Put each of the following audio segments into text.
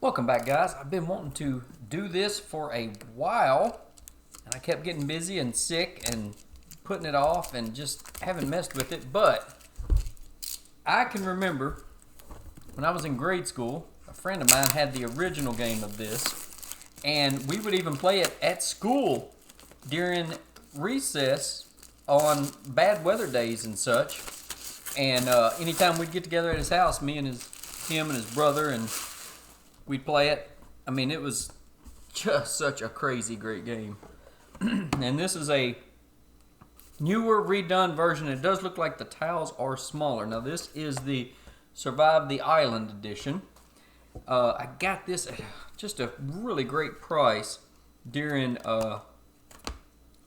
Welcome back, guys. I've been wanting to do this for a while, and I kept getting busy and sick and putting it off and just haven't messed with it. But I can remember when I was in grade school, a friend of mine had the original game of this, and we would even play it at school during recess on bad weather days and such. And anytime we'd get together at his house, him and his brother, and we'd play it. I mean, it was just such a crazy great game. And this is a newer, redone version. It does look like the tiles are smaller. Now, this is the Survive the Island edition. I got this at just a really great price during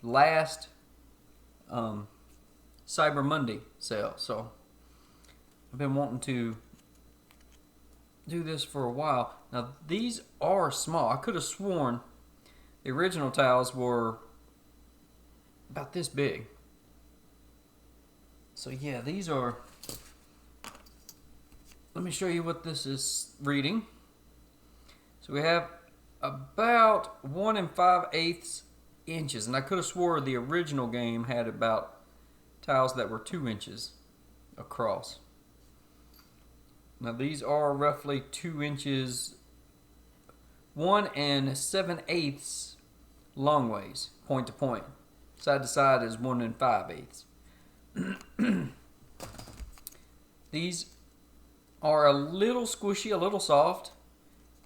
last Cyber Monday sale. So I've been wanting to do this for a while. Now, these are small. I could have sworn the original tiles were about this big. So yeah, these are, let me show you what this is reading. So we have about 1 5/8 inches, and I could have swore the original game had about tiles that were 2 inches across. Now these are roughly 2 inches, 1 7/8 long ways, point to point. Side to side is 1 5/8. These are a little squishy, a little soft,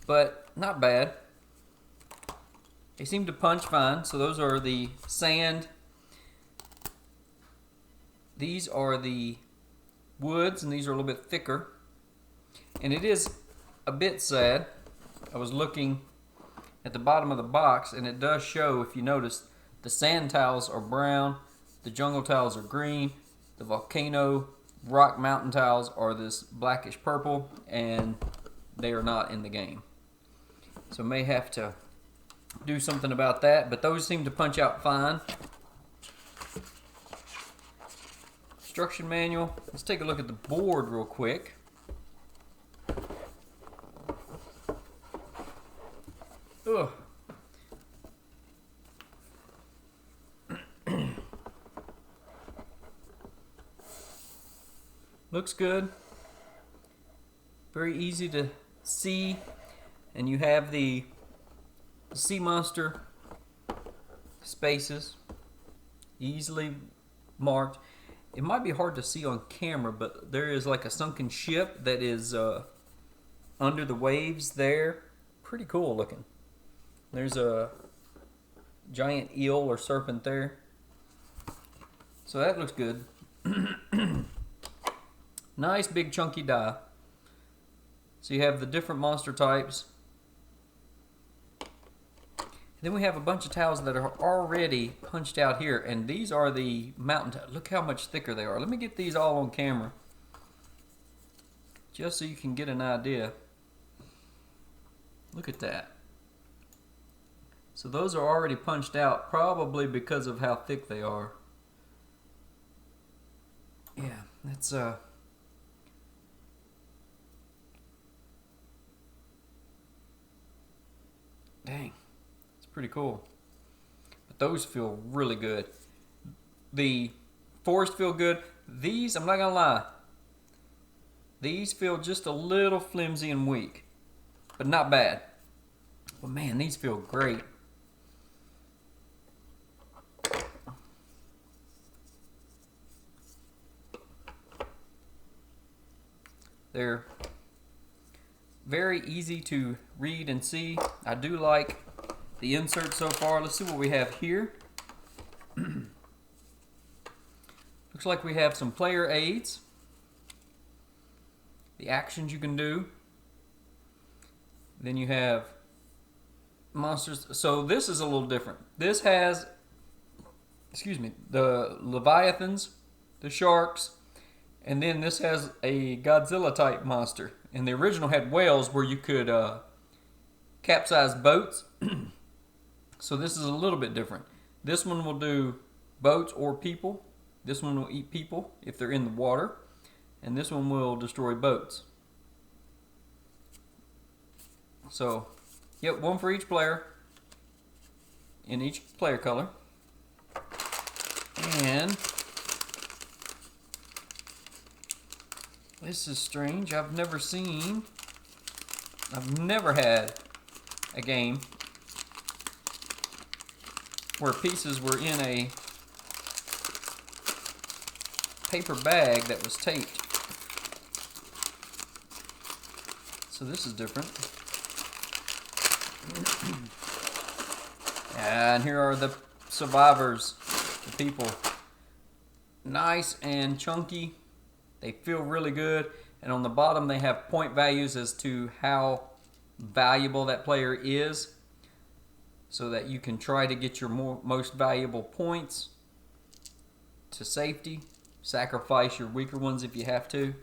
but not bad. They seem to punch fine. So those are the sand. These are the woods, and these are a little bit thicker. And it is a bit sad. I was looking at the bottom of the box, and it does show, if you notice, the sand tiles are brown, the jungle tiles are green, the volcano rock mountain tiles are this blackish purple, and they are not in the game. So may have to do something about that, but those seem to punch out fine. Instruction manual. Let's take a look at the board real quick. Ugh. Looks good. Very easy to see. And you have the sea monster spaces easily marked. It might be hard to see on camera, but there is like a sunken ship that is under the waves there. Pretty cool looking. There's a giant eel or serpent there. So that looks good. Nice big chunky die. So you have the different monster types. And then we have a bunch of tiles that are already punched out here. And these are the mountain tiles. Look how much thicker they are. Let me get these all on camera, just so you can get an idea. Look at that. So those are already punched out, probably because of how thick they are. Yeah, that's dang, it's pretty cool. But those feel really good. The forest feel good. These, I'm not gonna lie, these feel just a little flimsy and weak, but not bad. But man, these feel great. They're very easy to read and see. I do like the insert so far. Let's see what we have here. Looks like we have some player aids. The actions you can do. Then you have monsters. So this is a little different. This has, the Leviathans, the sharks, and then this has a Godzilla type monster. And the original had whales where you could capsize boats. So this is a little bit different. This one will do boats or people. This one will eat people if they're in the water. And this one will destroy boats. So, yep, one for each player in each player color. And this is strange. I've never had a game where pieces were in a paper bag that was taped. So this is different. And here are the survivors, the people. Nice and chunky. They feel really good. And on the bottom they have point values as to how valuable that player is, so that you can try to get your most valuable points to safety. Sacrifice your weaker ones if you have to.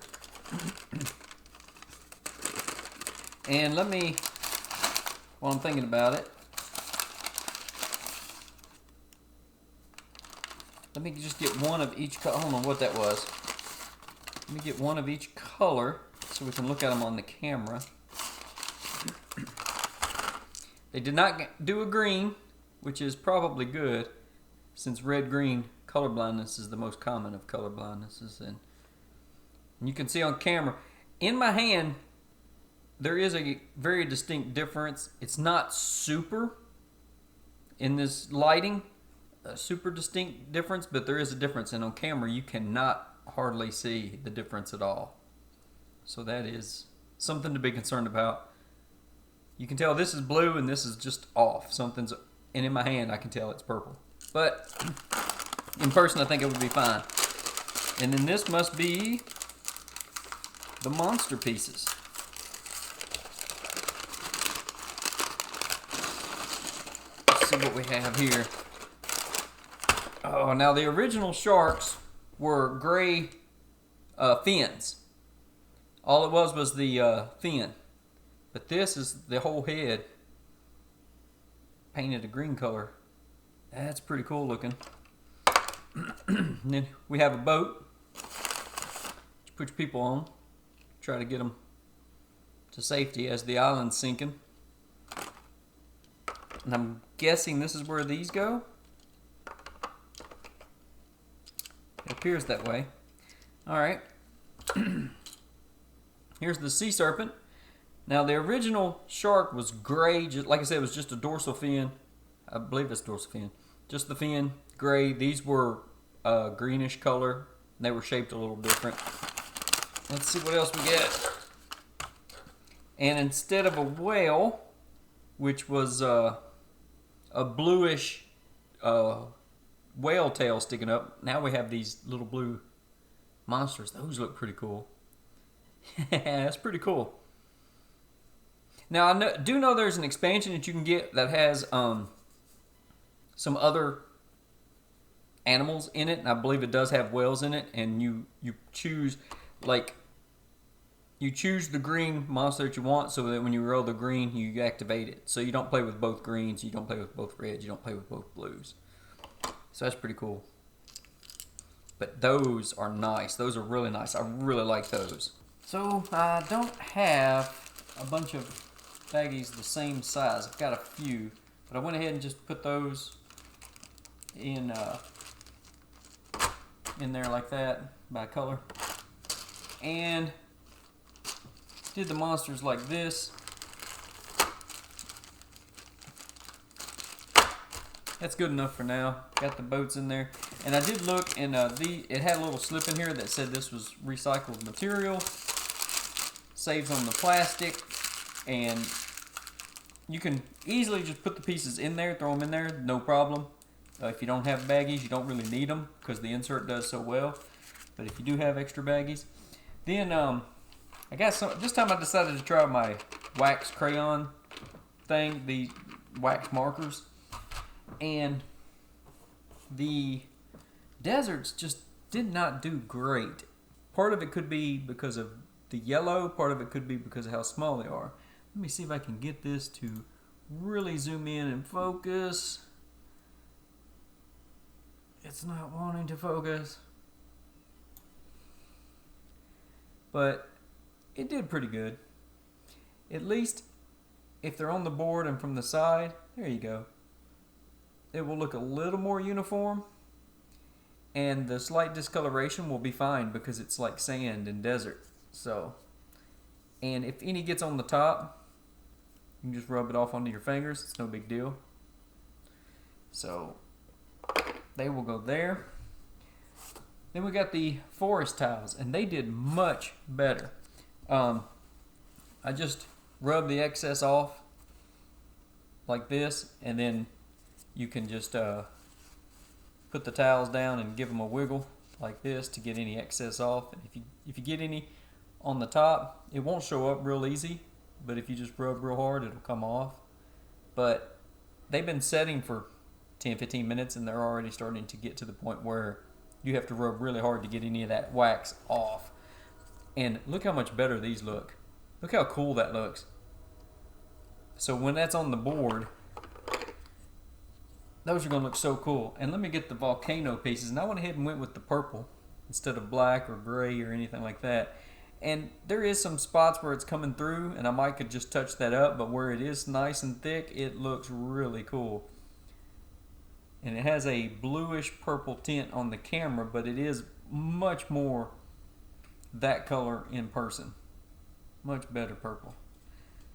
And let me, while I'm thinking about it, let me just get one of each color. I don't know what that was. Let me get one of each color so we can look at them on the camera. They did not do a green, which is probably good, since red-green color blindness is the most common of color blindnesses. And you can see on camera, in my hand, there is a very distinct difference. It's not super in this lighting, a super distinct difference, but there is a difference. And on camera, you cannot hardly see the difference at all. So that is something to be concerned about. You can tell this is blue and this is just off. And in my hand, I can tell it's purple. But in person, I think it would be fine. And then this must be the monster pieces. Let's see what we have here. Oh, now the original sharks were gray fins. All it was the fin. But this is the whole head painted a green color. That's pretty cool looking. And then we have a boat. You put your people on. Try to get them to safety as the island's sinking. And I'm guessing this is where these go. It appears that way. Alright. Here's the sea serpent. Now the original shark was gray, just like I said, it was just a dorsal fin. I believe it's dorsal fin. Just the fin, gray. These were greenish color. They were shaped a little different. Let's see what else we get. And instead of a whale, which was a bluish whale tail sticking up, now we have these little blue monsters. Those look pretty cool. Yeah, that's pretty cool. Now, I do know there's an expansion that you can get that has some other animals in it, and I believe it does have whales in it, and you choose, like, you choose the green monster that you want, so that when you roll the green, you activate it. So you don't play with both greens, you don't play with both reds, you don't play with both blues. So that's pretty cool. But those are nice. Those are really nice. I really like those. So I don't have a bunch of baggies the same size. I've got a few, but I went ahead and just put those in there like that by color, and did the monsters like this. That's good enough for now. Got the boats in there, and I did look, and it had a little slip in here that said this was recycled material. Saves on the plastic, and you can easily just put the pieces in there, throw them in there, no problem. If you don't have baggies, you don't really need them because the insert does so well. But if you do have extra baggies, then I got some. This time I decided to try my wax crayon thing, the wax markers, and the deserts just did not do great. Part of it could be because of the yellow, part of it could be because of how small they are. Let me see if I can get this to really zoom in and focus. It's not wanting to focus. But it did pretty good. At least if they're on the board and from the side, there you go. It will look a little more uniform, and the slight discoloration will be fine because it's like sand and desert. So, and if any gets on the top, you can just rub it off onto your fingers. It's no big deal. So they will go there. Then we got the forest tiles, and they did much better. I just rub the excess off like this, and then you can just put the tiles down and give them a wiggle like this to get any excess off. And if you get any on the top, it won't show up real easy, but if you just rub real hard, it'll come off. But they've been setting for 10-15 minutes, and they're already starting to get to the point where you have to rub really hard to get any of that wax off. And look how much better these look. Look how cool that looks. So when that's on the board, those are going to look so cool. And let me get the volcano pieces. And I went ahead and went with the purple instead of black or gray or anything like that. And there is some spots where it's coming through, and I might could just touch that up, but where it is nice and thick, it looks really cool. And it has a bluish purple tint on the camera, but it is much more that color in person. Much better purple.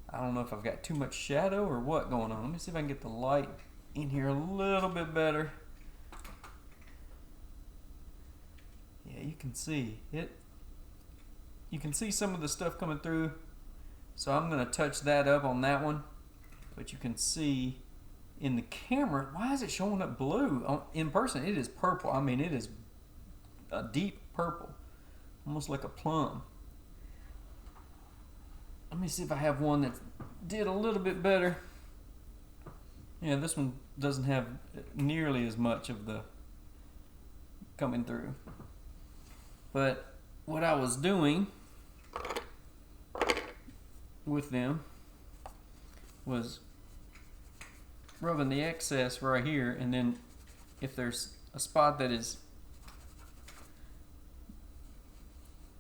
I don't know if I've got too much shadow or what going on. Let me see if I can get the light in here a little bit better. Yeah, you can see it. You can see some of the stuff coming through. So I'm going to touch that up on that one. But you can see in the camera, why is it showing up blue? In person, it is purple. I mean, it is a deep purple. Almost like a plum. Let me see if I have one that did a little bit better. Yeah, this one doesn't have nearly as much of the coming through. But what I was doing with them was rubbing the excess right here, and then if there's a spot that is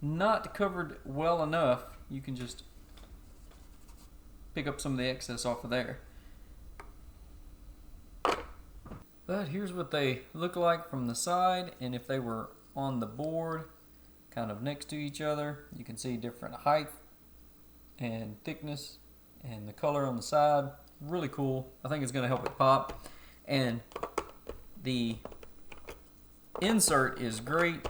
not covered well enough, you can just pick up some of the excess off of there. But here's what they look like from the side, and if they were on the board kind of next to each other, you can see different height and thickness and the color on the side. Really cool. I think it's going to help it pop. And the insert is great.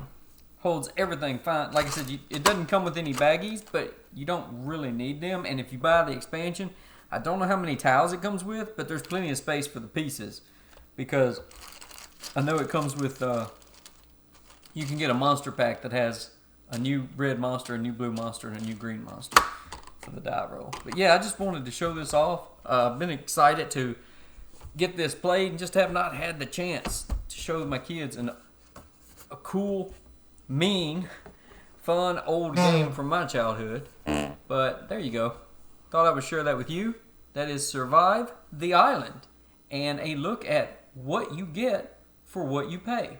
Holds everything fine. Like I said, it doesn't come with any baggies, but you don't really need them. And if you buy the expansion, I don't know how many tiles it comes with, but there's plenty of space for the pieces. Because I know it comes with, you can get a monster pack that has a new red monster, a new blue monster, and a new green monster for the die roll. But yeah, I just wanted to show this off. I've been excited to get this played and just have not had the chance to show my kids a cool, mean, fun old game from my childhood. But there you go. Thought I would share that with you. That is Survive the Island, and a look at what you get for what you pay.